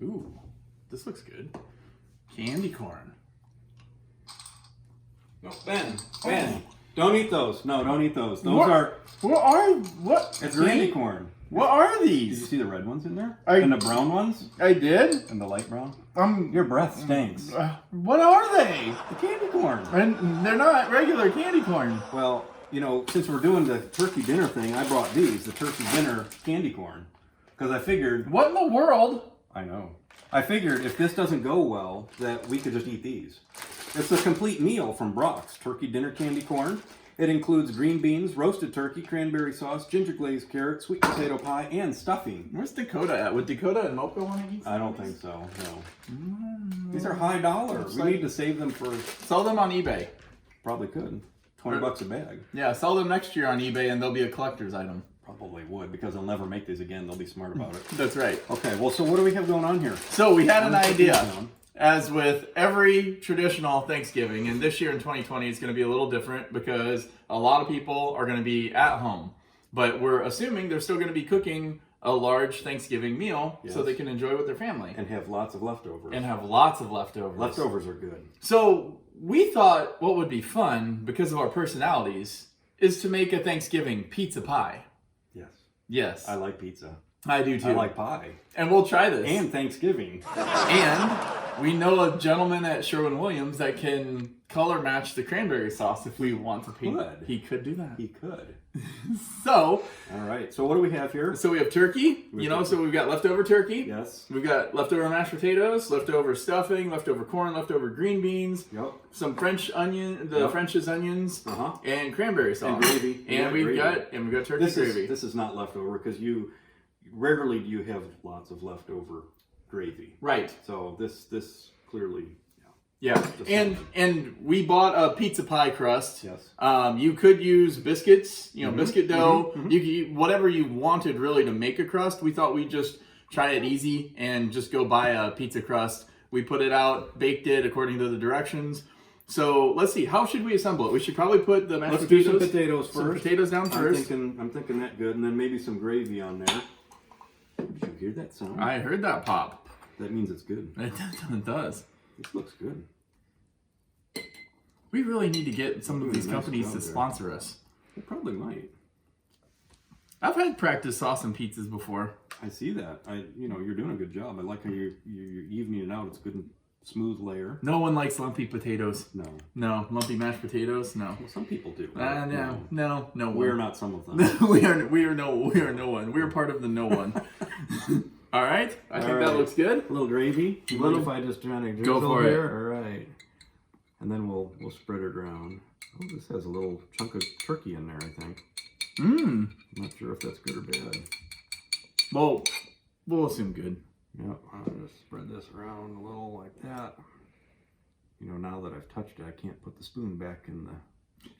Ooh, this looks good. Candy corn. No, Ben, don't eat those. No, don't eat those. Those What? are... What? It's candy corn. What are Did you these? see the red ones in there? And the brown ones? I did? And the light brown? Um, Your breath stinks. what are they? The candy corn. And they're not regular candy corn. Well, you know, since we're doing the turkey dinner thing, I brought these, the turkey dinner candy corn. Because I figured... What in the world? I know. I figured if this doesn't go well, that we could just eat these. It's a complete meal from Brock's Turkey Dinner Candy Corn. It includes green beans, roasted turkey, cranberry sauce, ginger glazed carrot, sweet potato pie, and stuffing. Where's Dakota at? Would Dakota and Mocha want to eat some I don't of these? think so, no. These are high dollar. We need to save them for... Sell them on eBay. Probably could. 20 bucks a bag. Yeah, sell them next year on eBay and they'll be a collector's item. Probably would, because they'll never make these again. They'll be smart about it. That's right. Okay, well, so what do we have going on here? So we had an I'm idea, putting these down. as with every traditional Thanksgiving, and this year in 2020 it's going to be a little different because a lot of people are going to be at home. But we're assuming they're still going to be cooking a large Thanksgiving meal so they can enjoy with their family. And have lots of leftovers. And have lots of leftovers. Leftovers are good. So we thought what would be fun, because of our personalities, is to make a Thanksgiving pizza pie. Yes. Yes. I like pizza. I do too. I like pie. And we'll try this. And Thanksgiving. And we know a gentleman at Sherwin-Williams that can color match the cranberry sauce if we want to paint. Could. He could do that. He could. So All right. So what do we have here? we have turkey, so we've got leftover turkey. Yes. We've got leftover mashed potatoes, leftover stuffing, leftover corn, leftover green beans. Yep. Some French's onions, onions, Uh-huh. and cranberry sauce. And gravy. And we've got turkey gravy. This is not leftover because rarely do you have lots of leftover gravy. Right. So this clearly, Yeah. And we bought a pizza pie crust. Yes. You could use biscuits, biscuit dough. You could whatever you wanted really to make a crust. We thought we'd just try it easy and just go buy a pizza crust. We put it out, baked it according to the directions. So let's see, how should we assemble it? We should probably put the mashed potatoes. Do some potatoes first. Some potatoes down first. I'm thinking that good, and then maybe some gravy on there. Did you hear that sound? I heard that pop. That means it's good. It does. This looks good. We really need to get some of these Nice companies job to there. sponsor us. It probably might. I've had practice sauce and pizzas before. I see that. You're doing a good job. I like how you're evening it out. It's good and smooth layer. No one likes lumpy potatoes. No. No, lumpy mashed potatoes. No. Well, some people do. No. We're not some of them. we are no one. We are part of the no one. All right. I think that looks good. A little gravy. A little. If I just try to Go for here? it. All right. And then we'll spread it around. Oh, this has a little chunk of turkey in there, I think. Mmm. I'm not sure if that's good or bad. Well, we'll assume good. Yep, I'll just spread this around a little like that. Now that I've touched it, I can't put the spoon back in the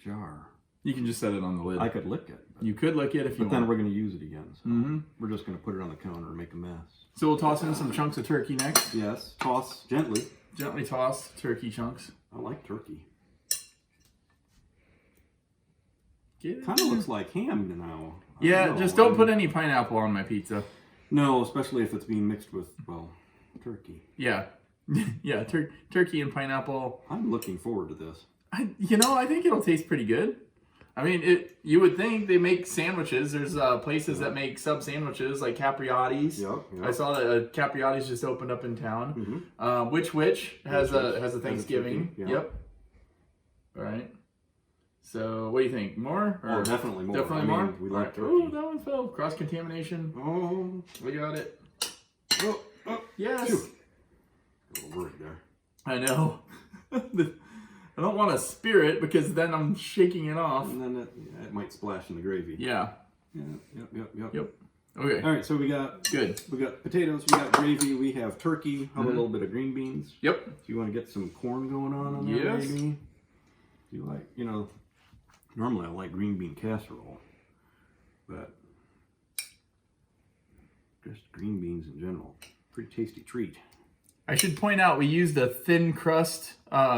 jar. You can just set it on the lid. I could lick it. You could lick it if you But then want. we're going to use it again. So we're just going to put it on the counter and make a mess. So we'll toss in some chunks of turkey next. Yes, toss gently. Gently toss turkey chunks. I like turkey. Get it. Kind of looks like ham now. Yeah, just don't put any pineapple on my pizza. No, especially if it's being mixed with, turkey. Yeah. Yeah, turkey and pineapple. I'm looking forward to this. I think it'll taste pretty good. I mean, you would think they make sandwiches. There's places that make sub sandwiches like Capriotti's. Yep. I saw that Capriotti's just opened up in town. Which has a Thanksgiving. Yep. All right. So what do you think? More? Oh, definitely more. Definitely more. We like turkey. Oh, that one fell. Cross contamination. Oh, We got it. oh, Yes. phew. A little worried there. I know. I don't want to spear it because then I'm shaking it off. And then it might splash in the gravy. Yeah. Yep. Okay. All right, so we got potatoes, we got gravy, we have turkey, how about a little bit of green beans? Yep. Do you want to get some corn going on there, Yes. maybe? Do you like, normally I like green bean casserole, but just green beans in general, pretty tasty treat. I should point out we used a thin crust,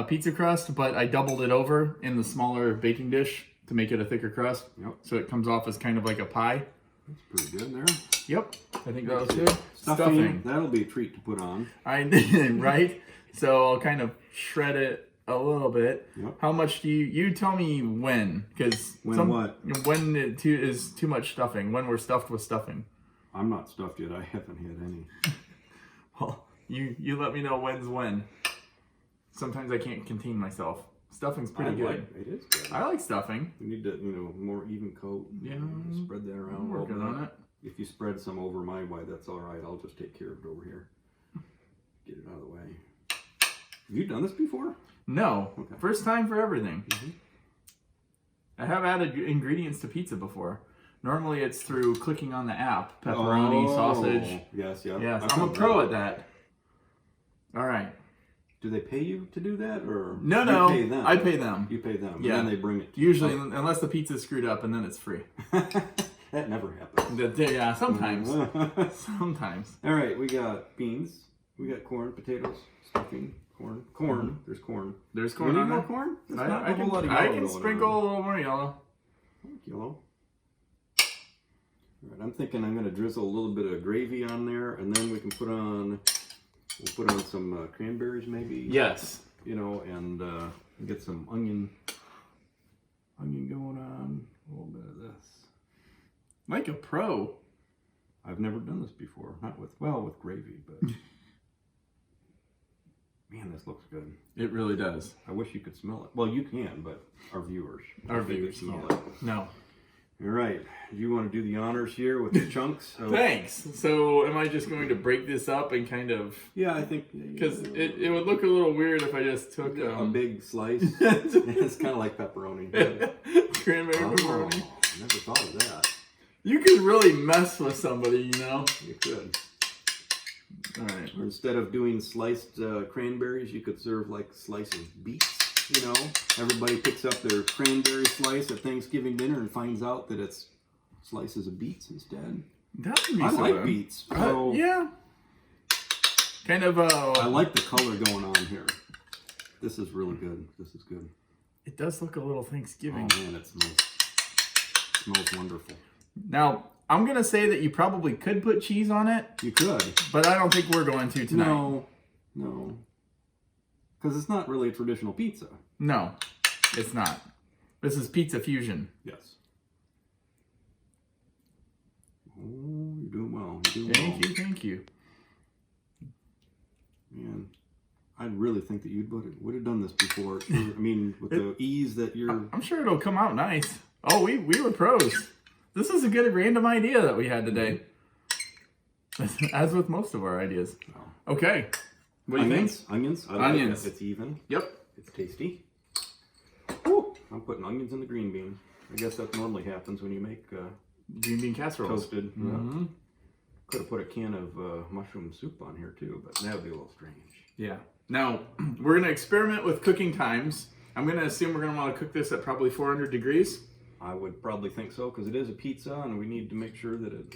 pizza crust, but I doubled it over in the smaller baking dish to make it a thicker crust. Yep. So it comes off as kind of like a pie. That's pretty good there. Yep, I think that was good. Stuffing. That'll be a treat to put on. I did, right? So I'll kind of shred it a little bit. Yep. How much do you tell me when? Because when it is too much stuffing, when we're stuffed with stuffing. I'm not stuffed yet. I haven't had any. Well, you let me know when's when. Sometimes I can't contain myself. Stuffing's pretty good. It is good. I like stuffing. We need to, more even coat. Yeah. Spread that around. I'm working on it. If you spread some over my way, that's all right. I'll just take care of it over here. Get it out of the way. Have you done this before? No. Okay. First time for everything. I have added ingredients to pizza before. Normally it's through clicking on the app. Pepperoni, sausage. Yes, yeah. Yes, I'm a pro at that. All right. Do they pay you to do that, or no? You pay them? I pay them. You pay them, yeah. And then they bring it. Usually, unless the pizza's screwed up, and then it's free. That never happens. Yeah, sometimes. Sometimes. All right, we got beans. We got corn, potatoes, stuffing, corn. Corn. There's corn. There's corn. You on need more there? corn? I can sprinkle a little more yellow. Yellow. All right, I'm thinking I'm going to drizzle a little bit of gravy on there, and then we can put on. We'll put on some cranberries, maybe. Yes. And get some onion going on. A little bit of this. Like a pro. I've never done this before. Not with gravy, but man, this looks good. It really does. I wish you could smell it. Well, you can, but our viewers smell it. No. All right. You want to do the honors here with the chunks? So, thanks. So am I just going to break this up and kind of... Yeah, I think... Because it would look a little weird if I just took... a big slice. It's kind of like pepperoni. Cranberry pepperoni. I never thought of that. You could really mess with somebody, You could. All right. Or instead of doing sliced cranberries, you could serve like slices of beets. Everybody picks up their cranberry slice at Thanksgiving dinner and finds out that it's slices of beets instead. That would be I like beets. So yeah. Kind of I like the color going on here. This is really good. This is good. It does look a little Thanksgiving. Oh man, it smells wonderful. Now, I'm going to say that you probably could put cheese on it. You could. But I don't think we're going to tonight. No. Because it's not really a traditional pizza. No, it's not. This is pizza fusion. Yes. Oh, you're doing well. Thank you. Man, I really think that you would have done this before. With the ease that you're... I'm sure it'll come out nice. Oh, we were pros. This is a good random idea that we had today. As with most of our ideas. Okay. What do you think? Onions. Onions. It's even. Yep. It's tasty. Woo! I'm putting onions in the green bean. I guess that normally happens when you make green bean casseroles. Toasted. Mm-hmm. Could have put a can of mushroom soup on here too, but that would be a little strange. Yeah. Now, we're going to experiment with cooking times. I'm going to assume we're going to want to cook this at probably 400 degrees. I would probably think so, because it is a pizza, and we need to make sure that it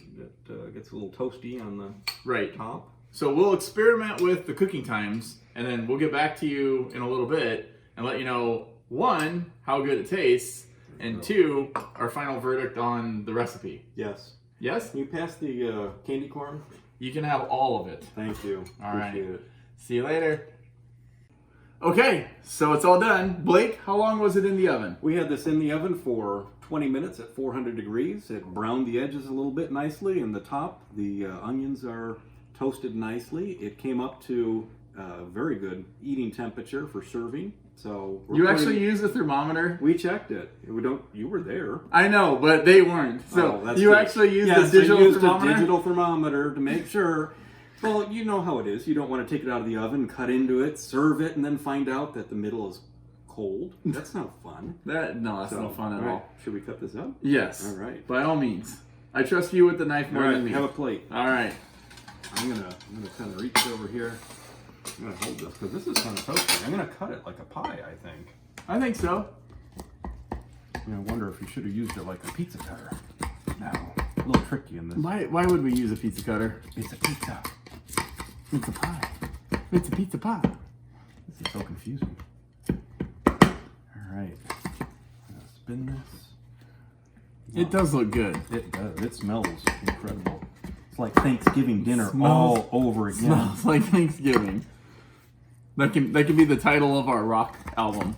gets a little toasty on the top. So we'll experiment with the cooking times, and then we'll get back to you in a little bit and let you know, 1, how good it tastes, and 2, our final verdict on the recipe. Yes. Yes? Can you pass the candy corn? You can have all of it. Thank you. Appreciate it. See you later. Okay, so it's all done. Blake, how long was it in the oven? We had this in the oven for 20 minutes at 400 degrees. It browned the edges a little bit nicely, and the top, the onions are toasted nicely. It came up to very good eating temperature for serving. So you actually used a thermometer? We checked it. You were there. I know, but they weren't. So you actually used a digital thermometer to make sure. Well, you know how it is. You don't want to take it out of the oven, cut into it, serve it, and then find out that the middle is cold. That's not fun. That's not fun at all. Should we cut this up? Yes. All right. By all means. I trust you with the knife more than me. Have a plate. All right. I'm gonna kind of reach over here. I'm gonna hold this because this is kind of toasty. I'm gonna cut it like a pie, I think. I think so. I wonder if you should have used it like a pizza cutter. Now, a little tricky in this. Why would we use a pizza cutter? It's a pizza. It's a pie. It's a pizza pie. This is so confusing. All right. I'm gonna spin this. It does look good. It does. It smells incredible. It's like Thanksgiving dinner all over again. Smells like Thanksgiving. That can be the title of our rock album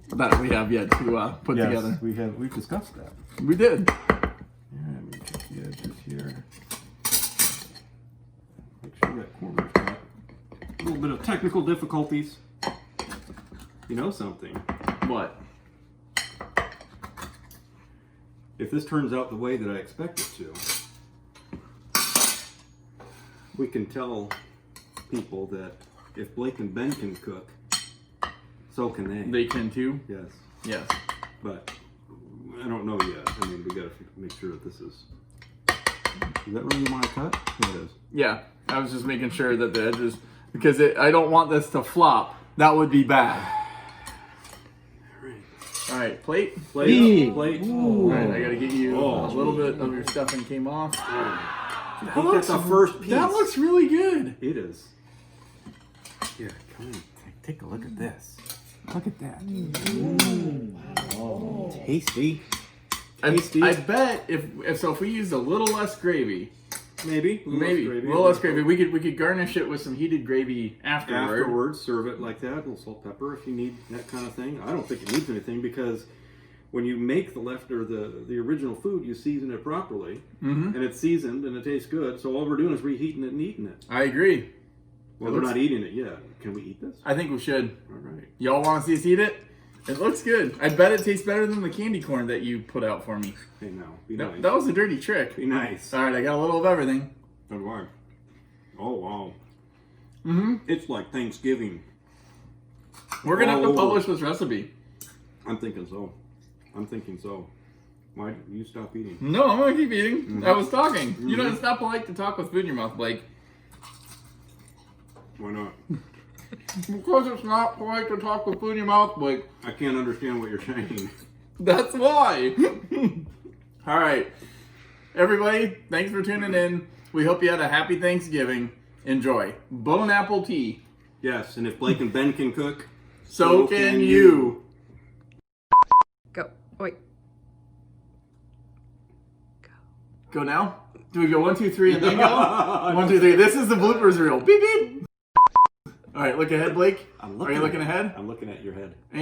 that we have yet to put together. We've discussed that. We did. Yeah, let me check the edges here. Make sure that corner's cut. A little bit of technical difficulties. You know something? What? If this turns out the way that I expect it to, we can tell people that if Blake and Ben can cook, so can they. They can too? Yes. Yes. But I don't know yet. I mean, we gotta make sure that this is... Is that where you want to cut? Yeah, it is. Yeah. I was just making sure that the edges, because I don't want this to flop. That would be bad. All right, plate. Plate. All right, I gotta get you a little bit of your stuffing came off. I think that's the first piece. That looks really good. It is. Here, come in. Take a look at this. Look at that. Oh, tasty. I bet if we used a little less gravy, maybe a little less gravy, we could garnish it with some heated gravy afterwards. Serve it like that, a little salt, pepper if you need that kind of thing. I don't think it needs anything because when you make the original food, you season it properly, and it's seasoned and it tastes good. So all we're doing is reheating it and eating it. I agree. Well, we're not eating it yet. Can we eat this? I think we should. All right. Y'all want to see us eat it? It looks good. I bet it tastes better than the candy corn that you put out for me. Hey, now, be nice. That was a dirty trick. Be nice. All right, I got a little of everything. So do I. Oh, wow. Mm-hmm. It's like Thanksgiving. We're going to have to publish this recipe. I'm thinking so. Why did you stop eating? No, I'm going to keep eating. I was talking. You know, it's not polite to talk with food in your mouth, Blake. Why not? Because it's not polite to talk with food in your mouth, Blake. I can't understand what you're saying. That's why. All right. Everybody, thanks for tuning in. We hope you had a happy Thanksgiving. Enjoy. Bone apple tea. Yes, and if Blake and Ben can cook, so can you. Go. Wait. Go now? Do we go 1, 2, 3 and then go? 1, 2, 3. This is the bloopers reel. Beep, beep. All right, look ahead, Blake. Are you looking ahead? I'm looking at your head. And